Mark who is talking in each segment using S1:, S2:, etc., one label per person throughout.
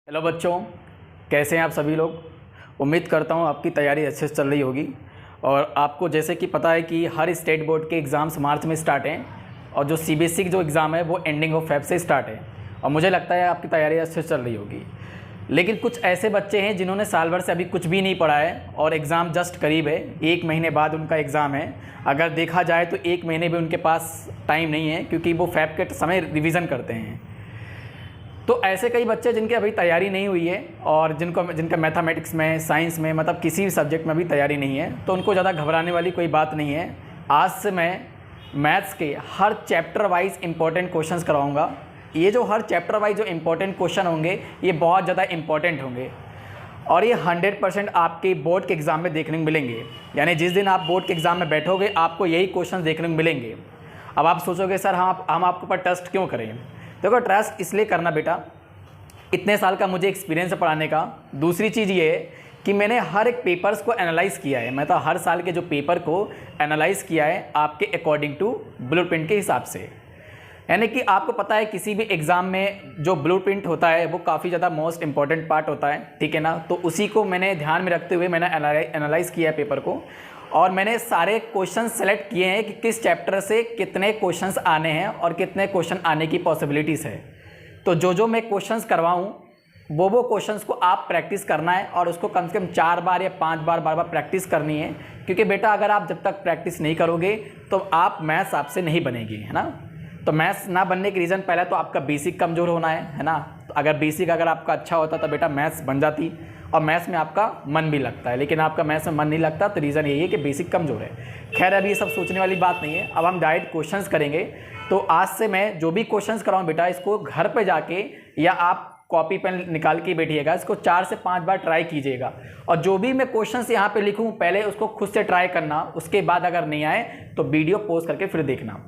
S1: Hello बच्चों, कैसे हैं आप सभी लोग। उम्मीद करता हूं आपकी तैयारी अच्छे से चल रही होगी। और आपको जैसे कि पता है कि हर स्टेट बोर्ड के एग्ज़ाम्स मार्च में स्टार्ट हैं और जो सीबीएसई जो एग्ज़ाम है वो एंडिंग ऑफ फेब से स्टार्ट है। और मुझे लगता है आपकी तैयारी अच्छे से चल रही होगी। लेकिन कुछ ऐसे बच्चे हैं जिन्होंने साल भर से अभी कुछ भी नहीं पढ़ा है और एग्ज़ाम जस्ट करीब है, 1 महीने बाद उनका एग्ज़ाम है। अगर देखा जाए तो 1 महीने भी उनके पास टाइम नहीं है, क्योंकि वो फेब के समय रिवीज़न करते हैं। तो ऐसे कई बच्चे जिनकी अभी तैयारी नहीं हुई है और जिनका मैथमेटिक्स में, साइंस में, मतलब किसी भी सब्जेक्ट में अभी तैयारी नहीं है, तो उनको ज़्यादा घबराने वाली कोई बात नहीं है। आज से मैं मैथ्स के हर चैप्टर वाइज इंपॉर्टेंट क्वेश्चंस करवाऊंगा। ये जो हर चैप्टर वाइज जो इंपॉर्टेंट क्वेश्चन होंगे ये बहुत ज़्यादा इंपॉर्टेंट होंगे और ये 100% आपके बोर्ड के एग्ज़ाम में देखने को मिलेंगे। यानी जिस दिन आप बोर्ड के एग्ज़ाम में बैठोगे आपको यही क्वेश्चन देखने को मिलेंगे। अब आप सोचोगे सर हम आपके ऊपर ट्रस्ट क्यों करें। देखो, ट्रस्ट इसलिए करना बेटा, इतने साल का मुझे एक्सपीरियंस है पढ़ाने का। दूसरी चीज़ ये है कि मैंने हर एक पेपर्स को एनालाइज़ किया है। मैं तो हर साल के जो पेपर को एनालाइज़ किया है आपके अकॉर्डिंग टू ब्लूप्रिंट के हिसाब से। यानी कि आपको पता है किसी भी एग्ज़ाम में जो ब्लूप्रिंट होता है वो काफ़ी ज़्यादा मोस्ट इंपॉर्टेंट पार्ट होता है, ठीक है ना। तो उसी को मैंने ध्यान में रखते हुए मैंने एनालाइज़ किया है पेपर को और मैंने सारे क्वेश्चन सेलेक्ट किए हैं कि किस चैप्टर से कितने क्वेश्चंस आने हैं और कितने क्वेश्चन आने की पॉसिबिलिटीज़ है। तो जो मैं क्वेश्चंस करवाऊँ वो क्वेश्चंस को आप प्रैक्टिस करना है और उसको कम से कम 4 बार या 5 बार बार प्रैक्टिस करनी है। क्योंकि बेटा अगर आप जब तक प्रैक्टिस नहीं करोगे तो आप मैथ्स आपसे नहीं बनेगी, है ना। तो मैथ्स ना बनने की रीज़न पहले तो आपका बेसिक कमज़ोर होना है ना। तो अगर बेसिक अगर आपका अच्छा होता तो बेटा मैथ्स बन जाती और मैथ्स में आपका मन भी लगता है, लेकिन आपका मैथ्स में मन नहीं लगता तो रीज़न यही है कि बेसिक कमज़ोर है। खैर, अभी ये सब सोचने वाली बात नहीं है। अब हम डायरेक्ट क्वेश्चंस करेंगे। तो आज से मैं जो भी क्वेश्चंस कराऊँ बेटा, इसको घर पे जाके या आप कॉपी पेन निकाल के बैठिएगा, इसको 4 से 5 बार ट्राई कीजिएगा। और जो भी मैं क्वेश्चंस यहाँ पे लिखूँ पहले उसको खुद से ट्राई करना, उसके बाद अगर नहीं आए तो वीडियो पॉज करके फिर देखना।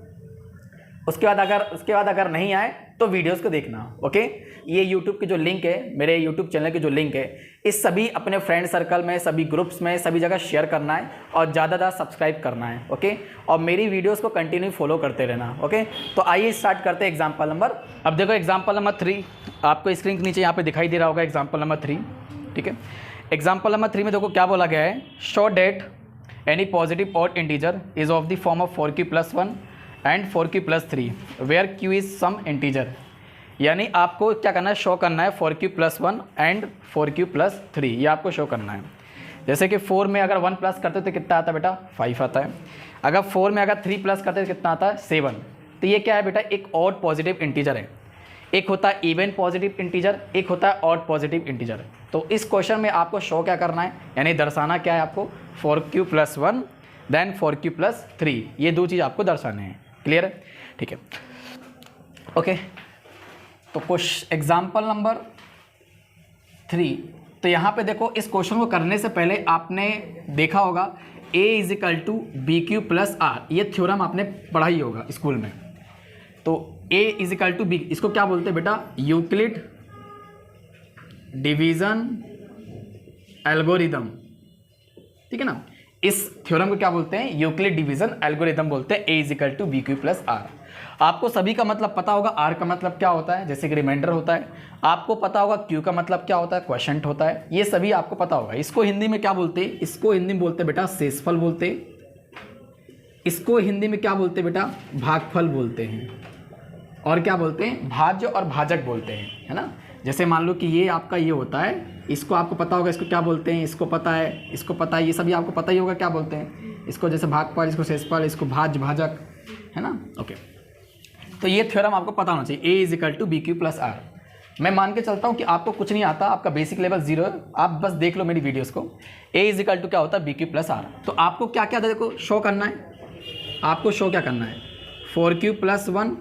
S1: उसके बाद अगर नहीं आए तो वीडियोस को देखना, ओके। ये यूट्यूब की जो लिंक है, मेरे यूट्यूब चैनल की जो लिंक है, इस सभी अपने फ्रेंड सर्कल में, सभी ग्रुप्स में, सभी जगह शेयर करना है और ज़्यादा सब्सक्राइब करना है, ओके। और मेरी वीडियोस को कंटिन्यू फॉलो करते रहना, ओके। तो आइए स्टार्ट करते हैं एग्जाम्पल नंबर। अब देखो एग्जाम्पल नंबर 3 आपको स्क्रीन के नीचे यहाँ पर दिखाई दे रहा होगा, एग्जाम्पल नंबर 3, ठीक है। एग्जाम्पल नंबर 3 में देखो क्या बोला गया है। Show that any positive odd integer is of the form of 4q+1 and 4q+3 where q is some integer. यानी आपको क्या करना है, शो करना है 4q+1 एंड 4q+3, ये आपको शो करना है। जैसे कि 4 में अगर 1 प्लस करते तो कितना आता है बेटा, 5 आता है। अगर 4 में अगर 3 प्लस करते तो कितना आता है, 7। तो ये क्या है बेटा, एक ऑड पॉजिटिव इंटीजर है। एक होता है इवन पॉजिटिव इंटीजर, एक होता है ऑड पॉजिटिव इंटीजर। तो इस क्वेश्चन में आपको शो क्या करना है, यानी दर्शाना क्या है आपको, 4q+1 देन 4q+3, ये 2 चीज़ आपको दर्शाने हैं। क्लियर है, ठीक है, ओके। तो कुछ एग्जाम्पल नंबर 3। तो यहाँ पे देखो, इस क्वेश्चन को करने से पहले आपने देखा होगा a = bq+r, ये थ्योरम आपने पढ़ा ही होगा स्कूल में। तो a = b, इसको क्या बोलते हैं बेटा, यूक्लिड डिवीजन एल्गोरिदम, ठीक है ना। इस थ्योरम को क्या बोलते हैं, यूक्लिड डिवीजन एल्गोरिदम बोलते हैं। a = bq+r। आपको सभी का मतलब पता होगा। r का मतलब क्या होता है, जैसे कि रिमाइंडर होता है। आपको पता होगा q का मतलब क्या होता है, क्वोशंट होता है। ये सभी आपको पता होगा। इसको हिंदी में क्या बोलते हैं, इसको हिंदी में बोलते हैं बेटा शेषफल बोलते हैं। इसको हिंदी में क्या बोलते हैं बेटा, भागफल बोलते हैं। और क्या बोलते हैं, भाज्य और भाजक बोलते हैं, है ना। जैसे मान लो कि ये आपका ये होता है, इसको आपको पता होगा, इसको क्या बोलते हैं, इसको पता है, इसको पता है, ये सभी आपको पता ही होगा क्या बोलते हैं। इसको जैसे भागफल, इसको शेषफल, इसको भाज्य भाजक, है ना, ओके। तो ये थ्योरम आपको पता होना चाहिए, a = bq+r। मैं मान के चलता हूँ कि आपको कुछ नहीं आता, आपका बेसिक लेवल 0 है, आप बस देख लो मेरी वीडियोस को। a = क्या होता है, bq+r। तो आपको क्या क्या देखो शो करना है, आपको शो क्या करना है, 4q+1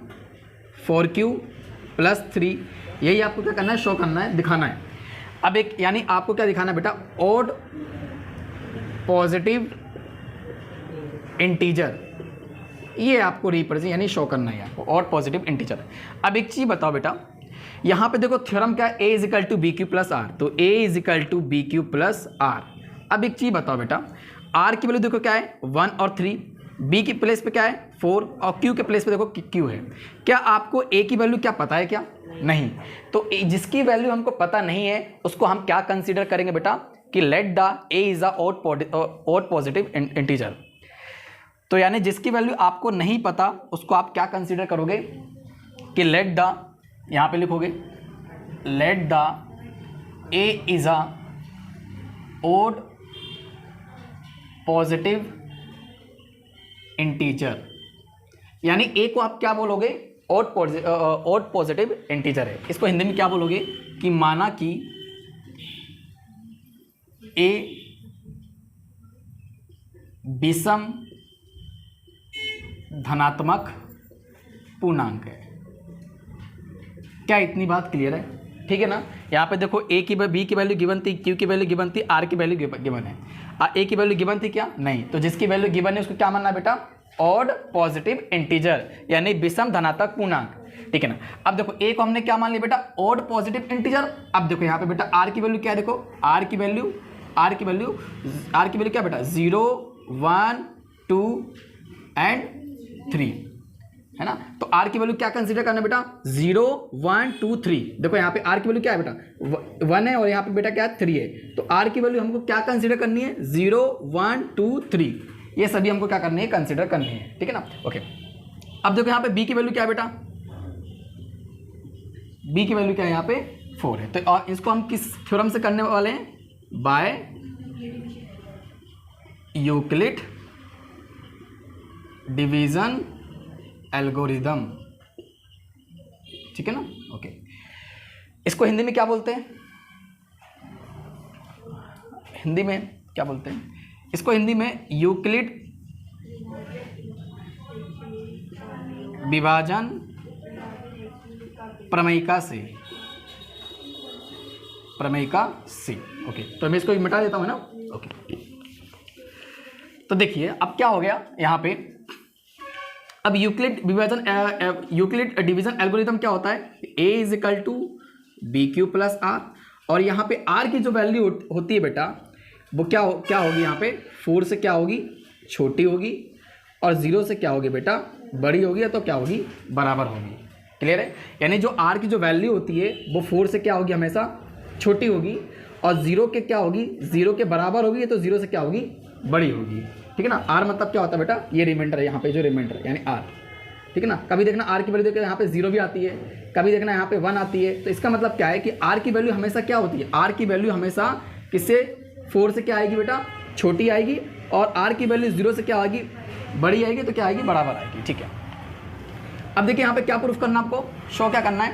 S1: 4q+3, यही आपको क्या करना है, शो करना है, दिखाना है। अब एक यानी आपको क्या दिखाना है बेटा, ऑड पॉजिटिव इंटीजर, ये आपको रिप्रेजेंट यानी शो करना है आपको, ऑड पॉजिटिव इंटीजर। अब एक चीज़ बताओ बेटा, यहाँ पे देखो थ्योरम क्या है, a = bq+r। तो a = bq+r। अब एक चीज़ बताओ बेटा, r की वैल्यू देखो क्या है, 1 और 3, b के प्लेस पे क्या है 4 और q के प्लेस पे देखो q है। क्या आपको a की वैल्यू क्या पता है क्या? नहीं। तो जिसकी वैल्यू हमको पता नहीं है उसको हम क्या कंसीडर करेंगे बेटा कि let the A is a odd positive integer. तो यानी जिसकी वैल्यू आपको नहीं पता उसको आप क्या कंसीडर करोगे कि लेट द, यहाँ पे लिखोगे let the A is a odd positive integer, यानी ए को आप क्या बोलोगे ऑड पॉजिटिव इंटीजर है। इसको हिंदी में क्या बोलोगे कि माना कि ए विषम धनात्मक पूर्णांक है। क्या इतनी बात क्लियर है? ठीक है ना। यहाँ पे देखो ए की बी की वैल्यू गिवन थी, क्यू की वैल्यू गिवन थी, आर की वैल्यू गिवन है। ए की वैल्यू गिवन थी क्या? नहीं। तो जिसकी वैल्यू गिवन है उसको क्या मानना है बेटा? ऑड पॉजिटिव इंटीजर, यानी विषम धनात्मक पूर्णांक। ठीक है ना। अब देखो ए को हमने क्या मान लिया बेटा? Odd positive integer. अब देखो यहाँ पे बेटा आर की वैल्यू क्या है? देखो आर की वैल्यू क्या बेटा? 0 1 2 एंड 3 है ना। तो आर की वैल्यू क्या कंसीडर करना बेटा? 0 1 2 3। देखो यहाँ पे आर की वैल्यू क्या है बेटा? 1 है और यहाँ पे बेटा क्या है? 3 है। तो आर की वैल्यू हमको क्या कंसीडर करनी है? 0 1 2 3, ये सभी हमको क्या करनी है? कंसीडर करनी है। ठीक है ना। ओके। अब देखो यहाँ पे बी की वैल्यू क्या है बेटा? बी की वैल्यू क्या है यहाँ पे? 4 है। तो और इसको हम किस थ्योरम से करने वाले हैं? By Euclid division algorithm. ठीक है ना। ओके। इसको हिंदी में क्या बोलते हैं? हिंदी में क्या बोलते हैं इसको? हिंदी में यूक्लिड विभाजन प्रमेयिका से। ओके। तो मैं इसको मिटा देता हूं ना। ओके। तो देखिए अब क्या हो गया यहाँ पे। अब यूक्लिड डिवीजन एल्गोरिथम क्या होता है? a is equal to B Q plus R, और यहाँ पे r की जो वैल्यू होती है बेटा वो क्या होगी? यहाँ पे 4 से क्या होगी? छोटी होगी, और 0 से क्या होगी बेटा? बड़ी होगी, या तो क्या होगी? बराबर होगी। क्लियर है। यानी जो r की जो वैल्यू होती है वो 4 से क्या होगी? हमेशा छोटी होगी, और 0 के क्या होगी? 0 के बराबर होगी, तो 0 से क्या होगी? बड़ी होगी। ठीक है ना। r मतलब क्या होता है बेटा? ये रिमाइंडर है, यहाँ पे जो रिमाइंडर यानी r। ठीक है ना। कभी देखना r की वैल्यू देखो यहाँ पे 0 भी आती है, कभी देखना यहाँ पे 1 आती है। तो इसका मतलब क्या है कि r की वैल्यू हमेशा क्या होती है? r की वैल्यू हमेशा किससे? 4 से क्या आएगी बेटा? छोटी आएगी, और r की वैल्यू 0 से क्या आएगी? बड़ी आएगी, तो क्या आएगी? बराबर आएगी। ठीक है। अब देखिए यहाँ पे क्या प्रूफ करना आपको? शो क्या करना है?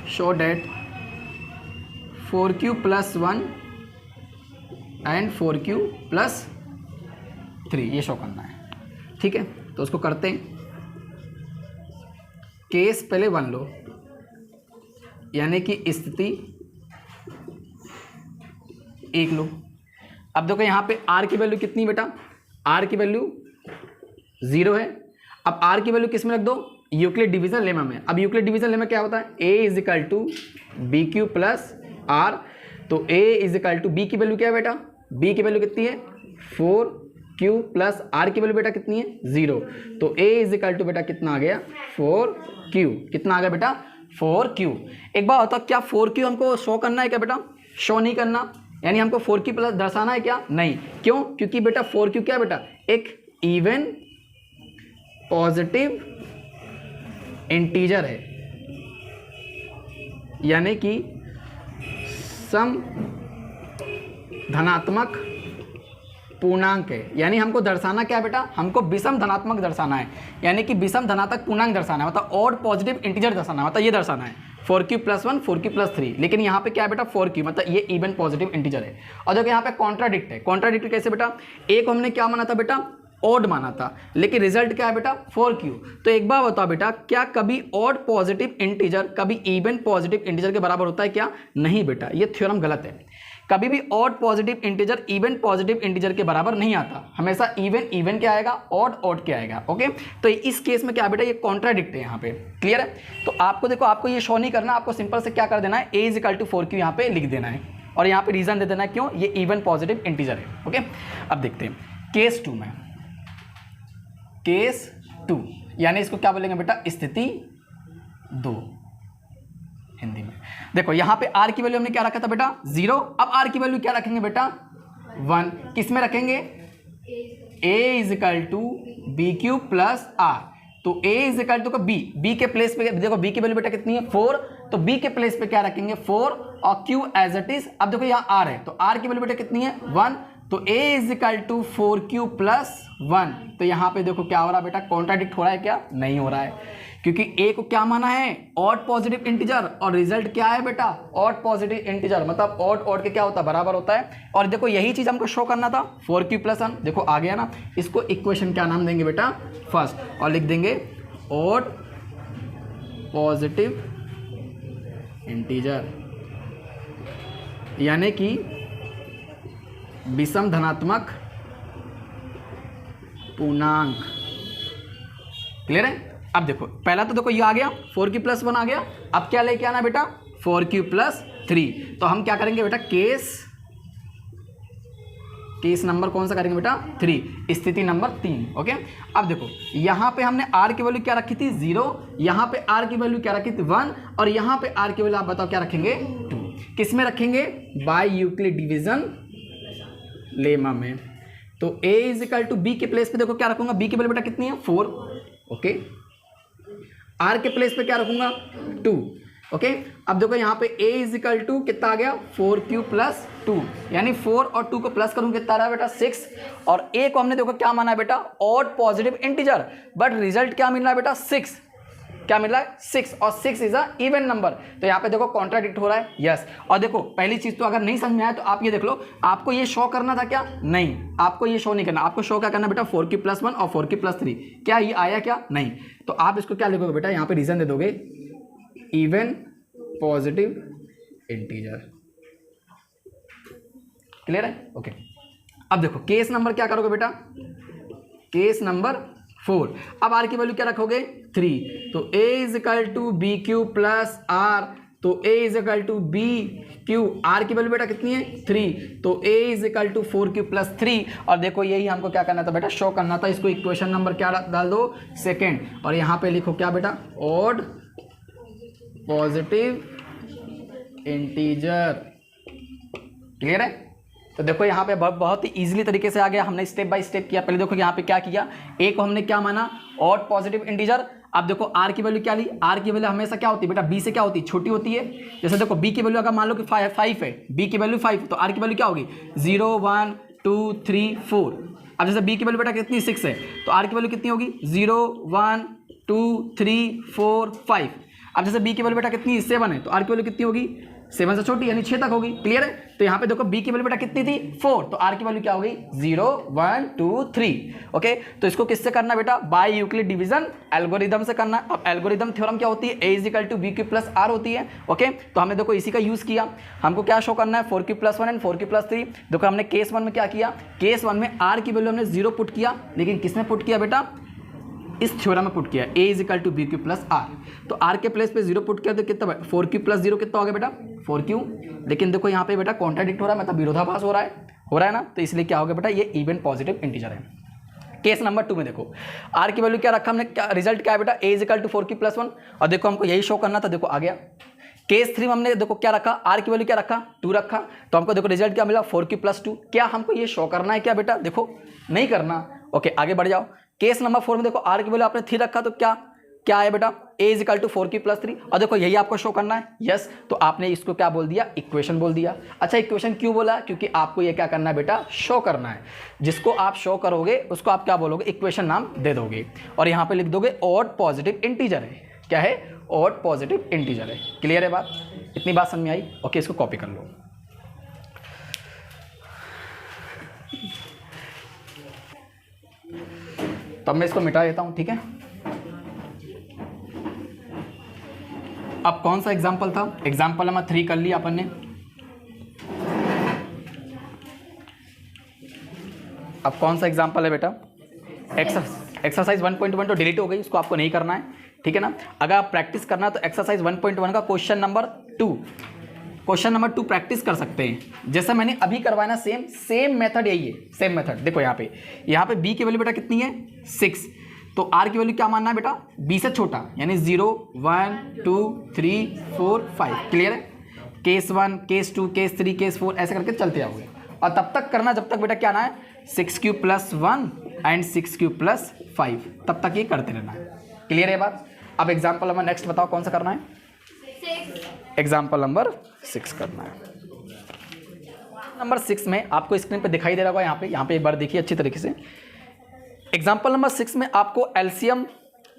S1: Show date 4q + 1 and 4q + 3, ये शो करना है। ठीक है। तो उसको करते हैं। केस पहले 1 लो, यानी कि स्थिति 1 लो। अब देखो यहाँ पे r की वैल्यू कितनी बेटा? r की वैल्यू 0 है। अब r की वैल्यू किस में रख दो? यूक्लिड डिवीजन लेमा में। अब यूक्लिड डिवीजन लेमा क्या होता है? a is equal to B Q plus R. तो a is equal to, b की वैल्यू क्या है बेटा? b की वैल्यू कितनी है? 4q प्लस r की वैल्यू बेटा कितनी है? 0। तो a इज इक्वल टू बेटा कितना आ गया? 4q। कितना आ गया बेटा? 4q। एक बार होता क्या 4q हमको शो करना है क्या बेटा? शो नहीं करना, यानी हमको 4q प्लस दर्शाना है क्या? नहीं। क्यों? क्योंकि बेटा 4q क्या बेटा? एक इवन पॉजिटिव इंटीजर है, यानी कि सम धनात्मक पूर्णांक है। यानी हमको दर्शाना क्या है बेटा? हमको विषम धनात्मक दर्शाना है, यानी कि विषम धनात्मक पूर्णांक दर्शाना है, मतलब ऑड पॉजिटिव इंटीजर दर्शाना है, मतलब ये दर्शाना है 4q + 1 4q + 3। लेकिन यहाँ पे क्या है बेटा? 4q, मतलब ये इवन पॉजिटिव इंटीजर है। और देखो यहाँ पे कॉन्ट्राडिक्ट है। कॉन्ट्राडिक्ट कैसे बेटा? ए को हमने क्या माना था बेटा? ऑड माना था, लेकिन रिजल्ट क्या है बेटा? 4q। तो एक बार बताओ बेटा, क्या कभी ऑड पॉजिटिव इंटीजर कभी इवन पॉजिटिव इंटीजर के बराबर होता है क्या? नहीं बेटा, ये थ्योरम गलत है। कभी भी odd positive integer even positive integer के बराबर नहीं आता। हमेशा इवन क्या आएगा? ऑड क्या आएगा। ओके। तो इस केस में क्या बेटा? ये कॉन्ट्राडिक्ट है यहाँ पे। क्लियर है। तो आपको देखो, आपको ये शो नहीं करना, आपको सिंपल से क्या कर देना है? a is equal to 4q यहाँ पे लिख देना है, और यहाँ पे रीजन दे देना है क्यों? ये इवन पॉजिटिव इंटीजर है। ओके। अब देखते हैं केस 2 में। केस 2 यानी इसको क्या बोलेंगे बेटा? स्थिति 2 हिंदी में। देखो यहाँ पे r की वैल्यू हमने क्या रखा था बेटा 0, अब r की वैल्यू क्या रखेंगे बेटा 1, किस में रखेंगे a is equal to B Q plus r, तो a इजिकल टू b के प्लेस पे देखो b की वैल्यू बेटा कितनी है 4, तो b के प्लेस पे क्या रखेंगे 4 और q एज इट इज। अब देखो यहाँ r है तो r की वैल्यू बेटा कितनी है 1, तो a is equal to 4q plus 1, तो यहाँ पे देखो क्या हो रहा है बेटा कॉन्ट्राडिक्ट हो रहा है क्या, नहीं हो रहा है, क्योंकि a को क्या माना है ऑड पॉजिटिव इंटीजर और रिजल्ट क्या है बेटा ऑड पॉजिटिव इंटीजर, मतलब ऑड के क्या होता है बराबर होता है। और देखो यही चीज हमको शो करना था 4q प्लस 1, देखो आ गया ना, इसको इक्वेशन क्या नाम देंगे बेटा फर्स्ट, और लिख देंगे ऑड पॉजिटिव इंटीजर, यानी कि विषम धनात्मक पूर्णांक। क्लियर है। अब देखो पहला तो देखो ये आ गया 4q प्लस 1 आ गया, अब क्या लेके आना बेटा 4q प्लस 3, तो हम क्या करेंगे बेटा केस नंबर कौन सा करेंगे बेटा 3, स्थिति नंबर 3। ओके, अब देखो यहाँ पे हमने r की वैल्यू क्या रखी थी 0, यहाँ पे r की वैल्यू क्या रखी थी 1, और यहाँ पे r की वैल्यू आप बताओ क्या रखेंगे 2, किस में रखेंगे बाय यूक्लिड डिवीजन लेमा में। तो a इजिकल टू b के प्लेस पे देखो क्या रखूंगा, b की वैल्यू बेटा कितनी है 4, ओके, r के प्लेस पे क्या रखूंगा 2, ओके। अब देखो यहाँ पे a इजिकल टू कितना आ गया 4q प्लस 2, यानी 4 और 2 को प्लस करूंगा कितना रहा बेटा 6, और a को हमने देखो क्या माना है बेटा odd positive integer, but result क्या मिल रहा है बेटा 6, क्या मिल रहा है 6, और 6 इज अ इवन नंबर, तो यहाँ पे देखो कॉन्ट्राडिक्ट हो रहा है यस। और देखो पहली चीज तो अगर नहीं समझ में आया तो आप ये देख लो, आपको ये शो करना था क्या, नहीं आपको ये शो नहीं करना, आपको शो क्या करना बेटा 4q प्लस 1 और 4q प्लस 3, क्या ये आया क्या नहीं, तो आप इसको क्या लिखोगे बेटा यहाँ पे रीजन दे दोगे इवन पॉजिटिव इंटीजर। क्लियर है, ओके। अब देखो केस नंबर क्या करोगे बेटा केस नंबर 4, अब r की वैल्यू क्या रखोगे 3, तो a is equal to B Q plus r, तो a is equal to B Q, r की वैल्यू बेटा कितनी है 3, तो a is equal to 4q plus 3, और देखो यही हमको क्या करना था बेटा शो करना था, इसको इक्वेशन नंबर क्या डाल दो सेकेंड, और यहाँ पे लिखो क्या बेटा ऑड पॉजिटिव इंटीजर। क्लियर है। तो देखो यहाँ पे बहुत ही इजीली तरीके से आ गया, हमने स्टेप बाय स्टेप किया। पहले देखो यहाँ पे क्या किया, a को हमने क्या माना ऑड पॉजिटिव इंटीजर। अब देखो r की वैल्यू क्या ली, r की वैल्यू हमेशा क्या होती है बेटा b से क्या होती है छोटी होती है। जैसे देखो b की वैल्यू अगर मान लो कि 5 है, b की वैल्यू 5, तो r की वैल्यू क्या होगी 0 1 2 3 4। अब जैसे b की वैल्यू बेटा कितनी 6 है, तो r की वैल्यू कितनी होगी 0 1 2 3 4 5। अब जैसे b की वैल्यू बेटा कितनी 7 है, तो r की वैल्यू कितनी होगी 7 से छोटी यानी 6 तक होगी। क्लियर है। तो यहाँ पे देखो b की वैल्यू बेटा कितनी थी 4, तो r की वैल्यू क्या होगी 0 1 2 3। ओके, तो इसको किससे करना बेटा बाय यूक्लिड डिवीजन एल्गोरिदम से करना। अब एल्गोरिदम थ्योरम क्या होती है a is equal to B Q plus R होती है। ओके, तो हमने देखो इसी का यूज किया। हमको क्या शो करना है 4q plus 1 and 4q plus 3। देखो हमने केस 1 में क्या किया, केस 1 में r की वैल्यू हमने 0 पुट किया, लेकिन किसमें पुट किया बेटा इस थ्योरम में पुट किया a is equal to B Q plus R. तो r के प्लेस पे 0 पुट किया तो कितना 4q प्लस 0 कितना हो गया बेटा 4q। लेकिन देखो यहाँ पे बेटा कॉन्ट्राडिक्ट हो रहा है, मतलब विरोधाभास हो रहा है ना, तो इसलिए क्या हो गया बेटा ये इवन पॉजिटिव इंटीजर है। केस नंबर 2 में देखो r की वैल्यू क्या रखा हमने, क्या रिजल्ट क्या है बेटा a is equal to 4q plus 1, और देखो हमको यही शो करना था, देखो आ गया। केस 3 में हमने देखो क्या रखा, r की वैल्यू क्या रखा 2 रखा, तो हमको देखो रिजल्ट क्या मिला 4q प्लस 2। क्या हमको ये शो करना है क्या बेटा, देखो नहीं करना। ओके, आगे बढ़ जाओ। केस नंबर 4 में देखो r की वैल्यू आपने 3 रखा, तो क्या है बेटा a is equal to 4q plus 3, और देखो यही आपको शो करना है यस। तो आपने इसको क्या बोल दिया इक्वेशन बोल दिया। अच्छा, इक्वेशन क्यों बोला, क्योंकि आपको ये क्या करना है बेटा शो करना है। जिसको आप शो करोगे उसको आप क्या बोलोगे इक्वेशन नाम दे दोगे, और यहाँ पे लिख दोगे ऑड पॉजिटिव इंटीजर है। क्या है ऑड पॉजिटिव इंटीजर है। क्लियर है बात, इतनी बात समझ में आई। ओके, इसको कॉपी कर लो। तब मैं इसको मिटा देता हूं, ठीक है। अब कौन सा एग्जाम्पल था, एग्जाम्पल नंबर 3 कर लिया अपन ने। अब कौन सा एग्जाम्पल है बेटा एक्सरसाइज 1.1 तो डिलीट हो गई, इसको आपको नहीं करना है, ठीक है ना। अगर आप प्रैक्टिस करना है तो एक्सरसाइज 1.1 का क्वेश्चन नंबर 2 प्रैक्टिस कर सकते हैं। जैसा मैंने अभी करवाया ना सेम मेथड यही है, सेम मेथड। देखो यहाँ पे b की वैल्यू बेटा कितनी है 6, तो आर की वैल्यू क्या मानना है बेटा, बी से छोटा, यानी 0 1 2 3 4 5। क्लियर है? केस 1 केस 2 केस 3 केस 4 ऐसे करके चलते जाओगे, और तब तक करना जब तक बेटा क्या आना है 6 cube plus 1 and 6 cube plus 5, तब तक ये करते रहना है। क्लियर है बात? अब एग्जाम्पल नंबर नेक्स्ट बताओ कौन सा करना है? एग्जाम्पल नंबर 6 करना है। नंबर 6 में आपको स्क्रीन पे दिखाई दे रहा होगा, यहाँ पे एक बार देखिए अच्छी तरीके से। एग्जाम्पल नंबर 6 में आपको एलसीएम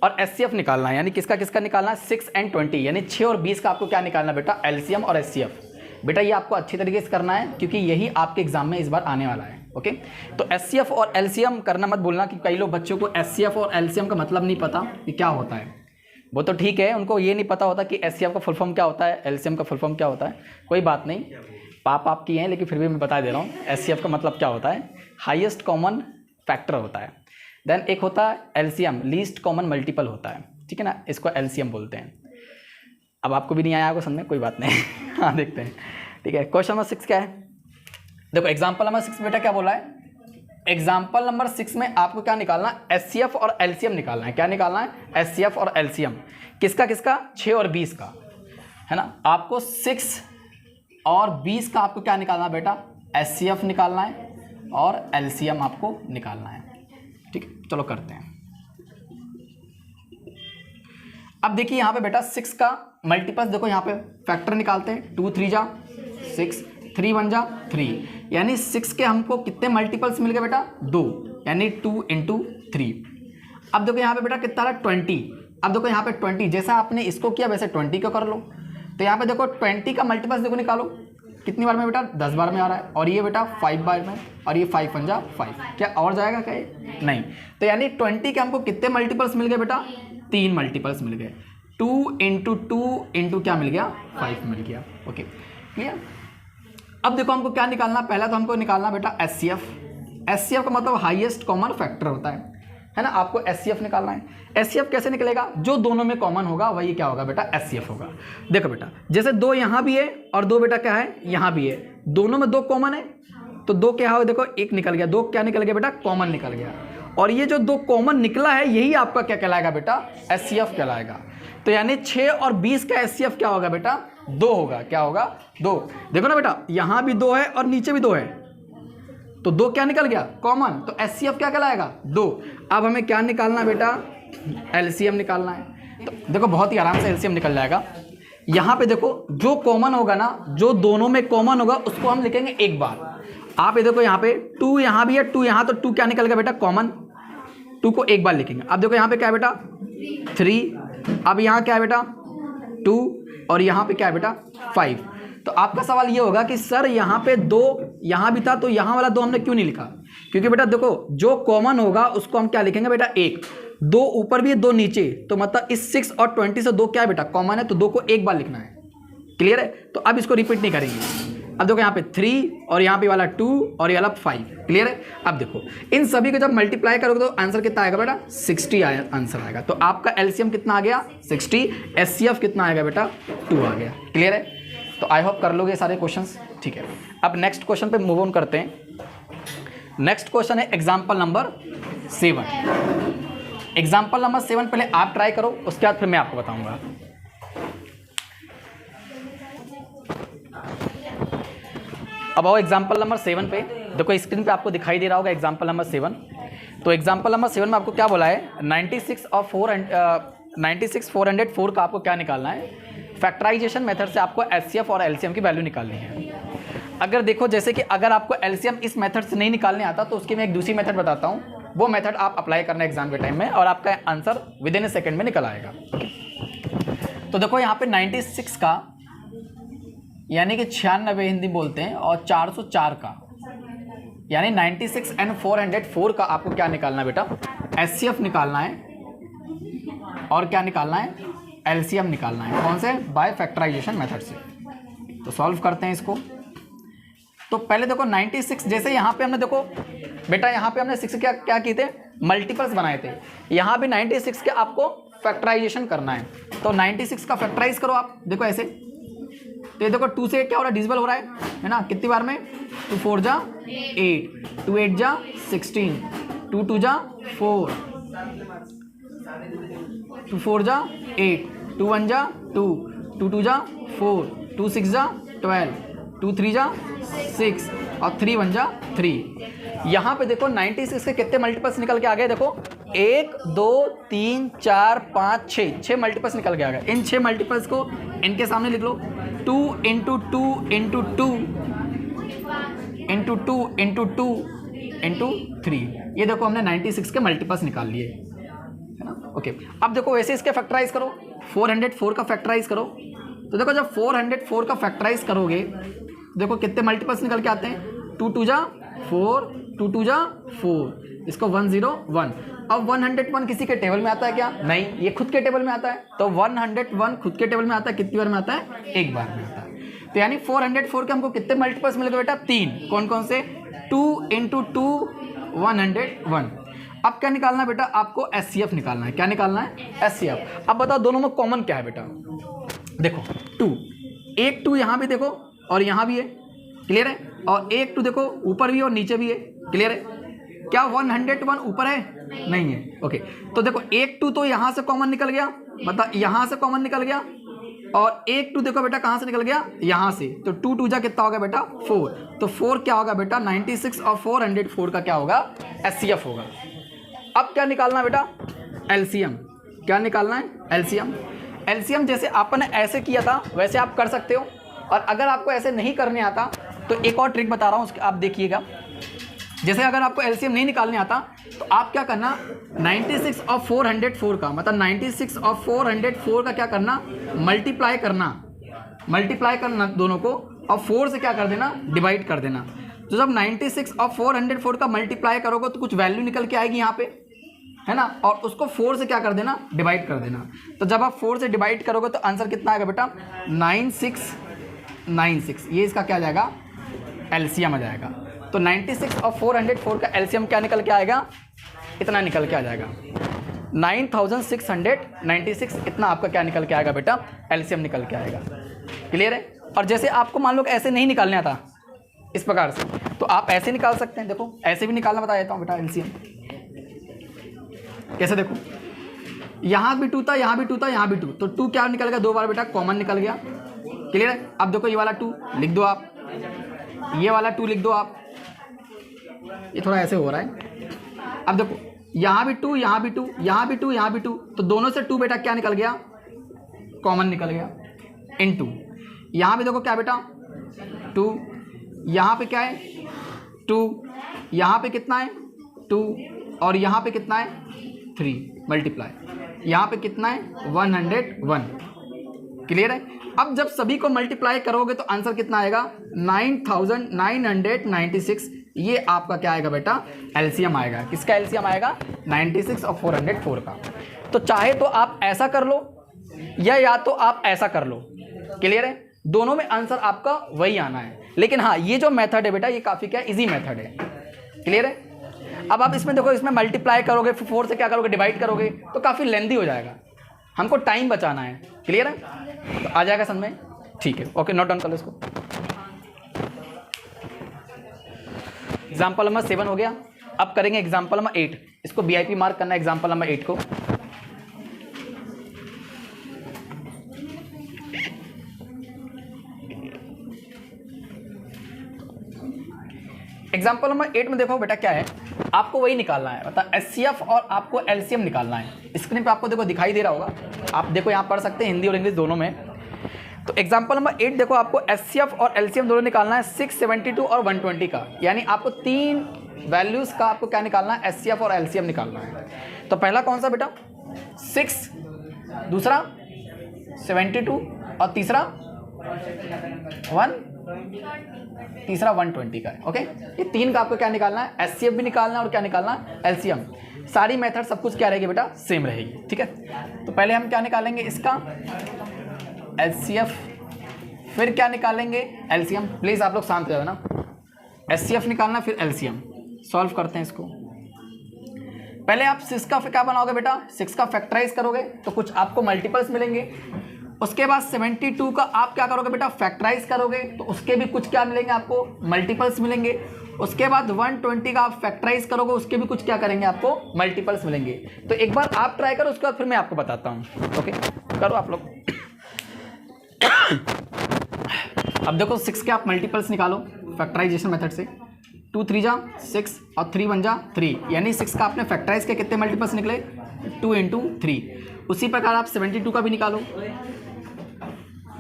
S1: और एचसीएफ निकालना है, यानी किसका किसका निकालना है, 6 एंड 20, यानी 6 और 20 का आपको क्या निकालना है बेटा, एलसीएम और एचसीएफ। बेटा ये आपको अच्छी तरीके से करना है क्योंकि यही आपके एग्जाम में इस बार आने वाला है। ओके, तो एचसीएफ और एलसीएम करना मत भूलना कि कई लोग बच्चों को एचसीएफ और एलसीएम का मतलब नहीं पता कि क्या होता है। वो तो ठीक है, उनको ये नहीं पता होता कि एचसीएफ का फुल फॉर्म क्या होता है, एलसीएम का फुल फॉर्म क्या होता है। कोई बात नहीं, पाप आपकी हैं, लेकिन फिर भी मैं बता दे रहा हूँ एचसीएफ का मतलब क्या होता है, हाईएस्ट कॉमन फैक्टर होता है। देन एक होता है एलसीएम, लीस्ट कॉमन मल्टीपल होता है, ठीक है ना, इसको एलसीएम बोलते हैं। अब आपको भी नहीं आया होगा समझ में, कोई बात नहीं हाँ देखते हैं। ठीक है, क्वेश्चन नंबर 6 क्या है, देखो एग्जाम्पल नंबर 6 बेटा क्या बोला है, एग्जाम्पल नंबर 6 में आपको क्या निकालना है, एचसीएफ और एलसीएम निकालना है। क्या निकालना है, एचसीएफ और एलसीएम, किसका किसका, 6 और 20 का, है ना। आपको 6 और 20 का आपको क्या निकालना है बेटा, एचसीएफ निकालना है और एलसीएम आपको निकालना है। ठीक है, चलो करते हैं। अब देखिए यहाँ पे बेटा 6 का मल्टीपल्स देखो, यहाँ पे फैक्टर निकालते हैं, 2 3 जा 6, 3 1 जा 3, यानी 6 के हमको कितने मल्टीपल्स मिल गए बेटा, 2, यानी 2 × 3। अब देखो यहाँ पे बेटा कितना रहा, 20। अब देखो यहाँ पे 20, जैसा आपने इसको किया वैसे 20 को कर लो। तो यहाँ पे देखो 20 का मल्टीपल्स देखो निकालो, कितनी बार में बेटा, 10 बार में आ रहा है, और ये बेटा 5 बार में, और ये 5 1 जा 5, क्या और जाएगा क्या, नहीं। तो यानी 20 के हमको कितने मल्टीपल्स मिल गए बेटा, 3 मल्टीपल्स मिल गए, 2 × 2 × क्या मिल गया, 5 मिल गया। Okay clear. अब देखो हमको क्या निकालना, पहला तो हमको निकालना बेटा एचसीएफ। एचसीएफ का मतलब हाईएस्ट कॉमन फैक्टर होता है ना, आपको एचसीएफ निकालना है। एचसीएफ कैसे निकलेगा, जो दोनों में कॉमन होगा वही क्या होगा बेटा, एचसीएफ होगा। देखो बेटा जैसे 2 यहाँ भी है और 2 बेटा क्या है, यहाँ भी है, दोनों में 2 कॉमन है, तो 2 क्या हो, देखो 1 निकल गया, 2 क्या निकल गया बेटा, कॉमन निकल गया, और ये जो 2 कॉमन निकला है यही आपका क्या कहलाएगा बेटा, एचसीएफ कहलाएगा। तो यानी 6 और 20 का एचसीएफ क्या होगा बेटा, 2 होगा। क्या होगा, 2। देखो ना बेटा यहाँ भी 2 है और नीचे भी 2 है, तो 2 क्या निकल गया, कॉमन, तो एचसीएफ क्या कहलाएगा, 2। अब हमें क्या निकालना बेटा, एलसीएम निकालना है। तो देखो बहुत ही आराम से एलसीएम निकल जाएगा। यहाँ पे देखो जो कॉमन होगा ना, जो दोनों में कॉमन होगा उसको हम लिखेंगे एक बार। आप ये देखो यहाँ पे 2 यहाँ भी है, 2 यहाँ, तो 2 क्या निकल गया बेटा, कॉमन, 2 को एक बार लिखेंगे। अब देखो यहाँ पे क्या है बेटा, 3, अब यहाँ क्या है बेटा 2, और यहाँ पे क्या है बेटा 5। तो आपका सवाल ये होगा कि सर यहाँ पे 2 यहाँ भी था, तो यहाँ वाला 2 हमने क्यों नहीं लिखा, क्योंकि बेटा देखो जो कॉमन होगा उसको हम क्या लिखेंगे बेटा, 1, 2 ऊपर भी है 2 नीचे, तो मतलब इस 6 और 20 से 2 क्या है बेटा, कॉमन है, तो 2 को एक बार लिखना है। क्लियर है, तो अब इसको रिपीट नहीं करेंगे। अब देखो यहाँ पे 3 और यहाँ पे वाला 2 और ये वाला 5। क्लियर है। अब देखो इन सभी को जब मल्टीप्लाई करोगे तो आंसर कितना आएगा बेटा, 60 आंसर आएगा। तो आपका एलसीएम कितना आ गया, 60, एचसीएफ कितना आएगा बेटा, 2 आ गया। क्लियर है, तो आई होप कर लोगे सारे क्वेश्चंस। ठीक है, अब नेक्स्ट क्वेश्चन पे मूव ऑन करते हैं। नेक्स्ट क्वेश्चन है एग्जाम्पल नंबर 7। एग्जाम्पल नंबर 7 पहले आप ट्राई करो, उसके बाद फिर मैं आपको बताऊंगा। अब आओ एग्जाम्पल नंबर 7 पे, देखो स्क्रीन पे आपको दिखाई दे रहा होगा एग्जाम्पल नंबर 7। तो एग्जाम्पल नंबर 7 में आपको क्या बोला है, 96 और 404 का आपको क्या निकालना है, फैक्टराइजेशन मेथड से आपको एचसीएफ और एलसीएम की वैल्यू निकालनी है। अगर देखो जैसे कि अगर आपको एलसीएम इस मेथड से नहीं निकालने आता तो उसकी मैं एक दूसरी मेथड बताता हूँ, वो मेथड आप अप्लाई करना एग्जाम के टाइम में और आपका आंसर विदिन ए सेकेंड में निकल आएगा। तो देखो यहाँ पे 96 का यानी कि 96 हिंदी बोलते हैं, और 404 का यानी 96 एंड 404 का आपको क्या निकालना है बेटा, एचसीएफ निकालना है और क्या निकालना है, एलसीएम निकालना है। कौन से, बाय फैक्टराइजेशन मेथड से। तो सॉल्व करते हैं इसको। तो पहले देखो 96, जैसे यहाँ पे हमने देखो बेटा यहाँ पे हमने 6 क्या किए थे, मल्टीपल्स बनाए थे, यहाँ भी 96 के आपको फैक्टराइजेशन करना है। तो 96 का फैक्टराइज करो आप, देखो ऐसे, तो ये देखो 2 से क्या हो रहा है, डिविजिबल हो रहा है ना, कितनी बार में, 2 4 जा 8, 2 8 जा 16, 2 2 जा 4, 2 4 जा 8, 2 1 जा 2, 2 2 जा 4, 2 6 जा 12, 2 3 जा 6 और 3 1 जा 3। यहाँ पे देखो 96 के कितने मल्टीपल्स निकल के आ गए, देखो 1 2 3 4 5 6 मल्टीपल्स निकल के आ गए। इन 6 मल्टीपल्स को इनके सामने लिख लो, 2 into 2 into 2 into 2 into 2 into 3। ये देखो हमने 96 के मल्टीपल्स निकाल लिए, है ना। ओके, अब देखो वैसे इसके फैक्टराइज करो, 404 का फैक्टराइज करो। तो देखो जब 404 का फैक्टराइज करोगे देखो कितने मल्टीपल्स निकल के आते हैं, 2 2 जा 4, 2 2 जा 4, इसको 101। अब 101 किसी के टेबल में आता है क्या? नहीं, ये खुद के टेबल में आता है। तो 101 खुद के टेबल में आता है, कितनी बार में आता है? एक बार में आता है। तो यानी 404 के हमको कितने मल्टीपल्स मिलेंगे बेटा? 3। कौन कौन से? 2 इंटू 2 101। अब क्या निकालना है बेटा? आपको एचसीएफ निकालना है। क्या निकालना है? एचसीएफ। अब बताओ दोनों में कॉमन क्या है बेटा? देखो 2, एक 2 यहाँ भी देखो और यहाँ भी है, क्लियर है। और एक 2 देखो ऊपर भी है और नीचे भी है, क्लियर है। क्या 101 ऊपर है? नहीं है। ओके, तो देखो एक 2 तो यहाँ से कॉमन निकल गया, मतलब यहाँ से कॉमन निकल गया। और एक 2 देखो बेटा कहाँ से निकल गया? यहाँ से। तो 2 2 जा कितना होगा बेटा? 4। तो 4 क्या होगा बेटा? 96 और 404 का क्या होगा? एचसीएफ होगा। अब क्या निकालना है बेटा? एलसीएम। क्या निकालना है? एलसीएम। एलसीएम जैसे आपने ऐसे किया था वैसे आप कर सकते हो, और अगर आपको ऐसे नहीं करने आता तो एक और ट्रिक बता रहा हूँ, उसके आप देखिएगा। जैसे अगर आपको एलसीएम नहीं निकालने आता तो आप क्या करना, 96 और 404 का, मतलब 96 और 404 का क्या करना? मल्टीप्लाई करना दोनों को, और 4 से क्या कर देना? डिवाइड कर देना। तो जब 96 और 404 का मल्टीप्लाई करोगे तो कुछ वैल्यू निकल के आएगी यहाँ पे, है ना, और उसको 4 से क्या कर देना? डिवाइड कर देना। तो जब आप 4 से डिवाइड करोगे तो आंसर कितना आएगा बेटा? 9696। ये इसका क्या आ जाएगा? एलसीएम आ जाएगा। तो 96 और 404 का एलसीएम क्या निकल के आएगा? इतना निकल के आ जाएगा, 9696। इतना आपका क्या निकल के आएगा बेटा? एलसीएम निकल के आएगा, क्लियर है। और जैसे आपको मान लो ऐसे नहीं निकालने आता इस प्रकार से, तो आप ऐसे निकाल सकते हैं। देखो ऐसे भी निकालना बता देता हूँ बेटा एलसीएम कैसे। देखो यहाँ भी 2 था, यहाँ भी 2 था, यहाँ भी 2, तो 2 क्या निकल गया? 2 बार बेटा कॉमन निकल गया, क्लियर है। अब देखो ये वाला 2 लिख दो आप, ये वाला 2 लिख दो आप, ये थोड़ा ऐसे हो रहा है। अब देखो यहाँ भी 2, यहाँ भी 2, यहाँ भी 2, यहाँ भी 2, तो दोनों से 2 बेटा क्या निकल गया? कॉमन निकल गया। इन 2 यहाँ भी देखो क्या बेटा? 2, यहाँ पे क्या है? 2, यहाँ पे कितना है? 2, और यहाँ पे कितना है? 3 मल्टीप्लाई, यहाँ पे कितना है? 101, क्लियर है। अब जब सभी को मल्टीप्लाई करोगे तो आंसर कितना आएगा? 9996। ये आपका क्या आएगा बेटा? एलसीएम आएगा। किसका एलसीएम आएगा? 96 और 404 का। तो चाहे तो आप ऐसा कर लो या तो आप ऐसा कर लो, क्लियर है। दोनों में आंसर आपका वही आना है, लेकिन हाँ ये जो मेथड है बेटा ये काफ़ी क्या इजी मेथड है, क्लियर है। अब आप इसमें देखो, इसमें मल्टीप्लाई करोगे फिर 4 से क्या करोगे? डिवाइड करोगे, तो काफ़ी लेंदी हो जाएगा, हमको टाइम बचाना है, क्लियर है। तो आ जाएगा समझ में? ठीक है, ओके, नोट डाउन कर लो इसको। एग्जाम्पल नंबर 7 हो गया। अब करेंगे एग्जाम्पल नंबर 8। इसको VIP मार्क करना है एग्जाम्पल नंबर 8 को। एग्जाम्पल नंबर 8 में देखो बेटा क्या है, आपको वही निकालना है, मतलब एचसीएफ और आपको एलसीएम निकालना है। स्क्रीन पे आपको देखो दिखाई दे रहा होगा, आप देखो यहाँ पढ़ सकते हैं हिंदी और इंग्लिश दोनों में। तो एग्जाम्पल नंबर 8 देखो, आपको एचसीएफ और एलसीएम दोनों निकालना है 672 और 120 का, यानी आपको 3 वैल्यूज़ का आपको क्या निकालना है? एचसीएफ और एलसीएम निकालना है। तो पहला कौन सा बेटा? 6, दूसरा 72 और तीसरा 120 का है। ओके, ये 3 का आपको क्या निकालना है? एचसीएफ भी निकालना है और क्या निकालना है? एलसीएम। सारी मेथड सब कुछ क्या रहेगी बेटा? सेम रहेगी, ठीक है। तो पहले हम क्या निकालेंगे? इसका एचसीएफ, फिर क्या निकालेंगे? एलसीएम। प्लीज़ आप लोग शांत हो जाओ ना। एचसीएफ निकालना फिर एलसीएम। सॉल्व करते हैं इसको। पहले आप 6 का क्या बनाओगे बेटा? 6 का फैक्टराइज करोगे तो कुछ आपको मल्टीपल्स मिलेंगे। उसके बाद 72 का आप क्या करोगे बेटा? फैक्टराइज करोगे तो उसके भी कुछ क्या मिलेंगे? आपको मल्टीपल्स मिलेंगे। उसके बाद 120 का आप फैक्टराइज करोगे, उसके भी कुछ क्या करेंगे, आपको मल्टीपल्स मिलेंगे। तो एक बार आप ट्राई करो, उसके बाद फिर मैं आपको बताता हूँ। ओके, करो आप लोग। अब देखो 6 के आप मल्टीपल्स निकालो फैक्टराइजेशन मेथड से। 2 3 जा 6 और 3 1 जा 3, यानी 6 का आपने फैक्टराइज के कितने मल्टीपल्स निकले, 2 × 3। उसी प्रकार आप 72 का भी निकालो।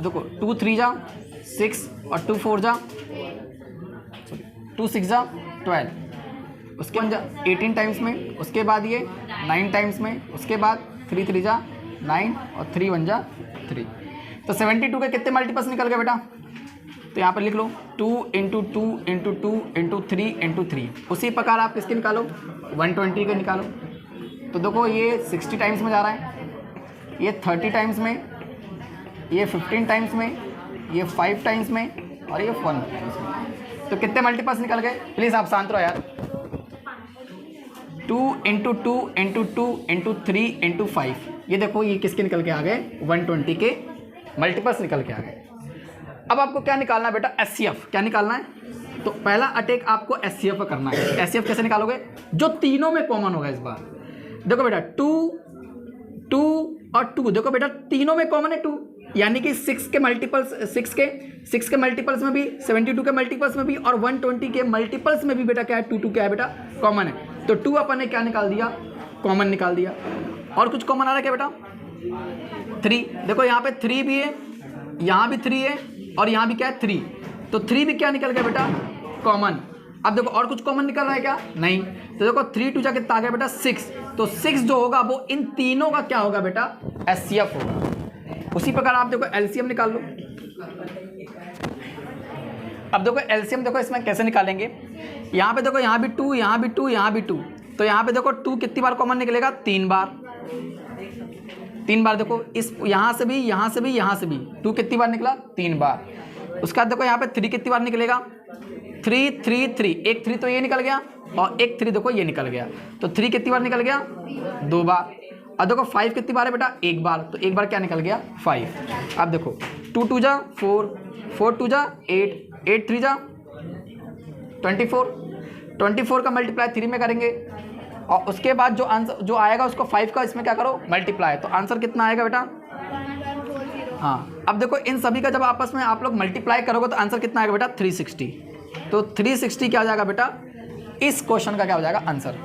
S1: देखो 2 3 जा 6 और 2 4 जा 2 6 जा 12, उसके बाद 18 टाइम्स में, उसके बाद ये 9 टाइम्स में, उसके बाद 3 3 जा 9 और 3 1 जा 3। तो 72 के कितने मल्टीपल्स निकल गए बेटा, तो यहाँ पर लिख लो 2 × 2 × 2 × 3 × 3। उसी प्रकार आप किसके निकालो, 120 के निकालो। तो देखो ये 60 टाइम्स में जा रहा है, ये 30 टाइम्स में, ये 15 टाइम्स में, ये 5 टाइम्स में और ये 1 टाइम्स में। तो कितने मल्टीपल्स निकल गए, प्लीज़ आप शांत रहो यार। 2 × 2 × 2 × 3 × 5, ये देखो ये किसके निकल के आ गए, 120 के मल्टीपल्स निकल के आ गए। अब आपको क्या निकालना है बेटा, एचसीएफ। क्या निकालना है, तो पहला अटैक आपको एचसीएफ करना है। एचसीएफ कैसे निकालोगे, जो तीनों में कॉमन होगा इस बार। देखो बेटा 2 2 और 2, देखो बेटा तीनों में कॉमन है 2, यानी कि 6 के मल्टीपल्स, 6 के मल्टीपल्स में भी, 72 के मल्टीपल्स में भी और 120 के मल्टीपल्स में भी बेटा क्या है, 2 2 क्या है बेटा, कॉमन है। तो 2 अपन ने क्या निकाल दिया, कॉमन निकाल दिया। और कुछ कॉमन आ रहा है क्या बेटा, 3। देखो यहाँ पे 3 भी है, यहाँ भी 3 है और यहाँ भी क्या है 3, तो 3 भी क्या निकल गया बेटा, कॉमन। अब देखो और कुछ कॉमन निकल रहा है क्या, नहीं। तो देखो 3 2 जा कितना आ गया बेटा 6, तो 6 जो होगा वो इन तीनों का क्या होगा बेटा, एचसीएफ होगा। उसी प्रकार आप देखो एलसीएम निकाल लो। अब देखो एलसीएम देखो इसमें कैसे निकालेंगे, यहाँ पे देखो यहाँ भी 2, यहाँ भी 2, यहाँ भी 2, तो यहाँ पे देखो 2 कितनी बार कॉमन निकलेगा, 3 बार। 3 बार देखो इस यहाँ से भी, यहाँ से भी, यहाँ से भी 2 कितनी बार निकला, 3 बार। उसके बाद देखो यहाँ पे 3 कितनी बार निकलेगा, 3 3 3, एक 3 तो ये निकल गया और एक 3 देखो ये निकल गया, तो 3 कितनी बार निकल गया, 2 बार। अब देखो 5 कितनी बार है बेटा, 1 बार, तो 1 बार क्या निकल गया, 5। अब देखो 2 2 जा 4, 4 2 जा 8, 8 3 जा 24, 24 का मल्टीप्लाई 3 में करेंगे और उसके बाद जो आंसर जो आएगा उसको 5 का इसमें क्या करो, मल्टीप्लाई, तो आंसर कितना आएगा बेटा, हाँ। अब देखो इन सभी का जब आपस में आप लोग मल्टीप्लाई करोगे तो आंसर कितना आएगा बेटा, 360। तो 360 क्या हो जाएगा बेटा, इस क्वेश्चन का क्या हो जाएगा आंसर।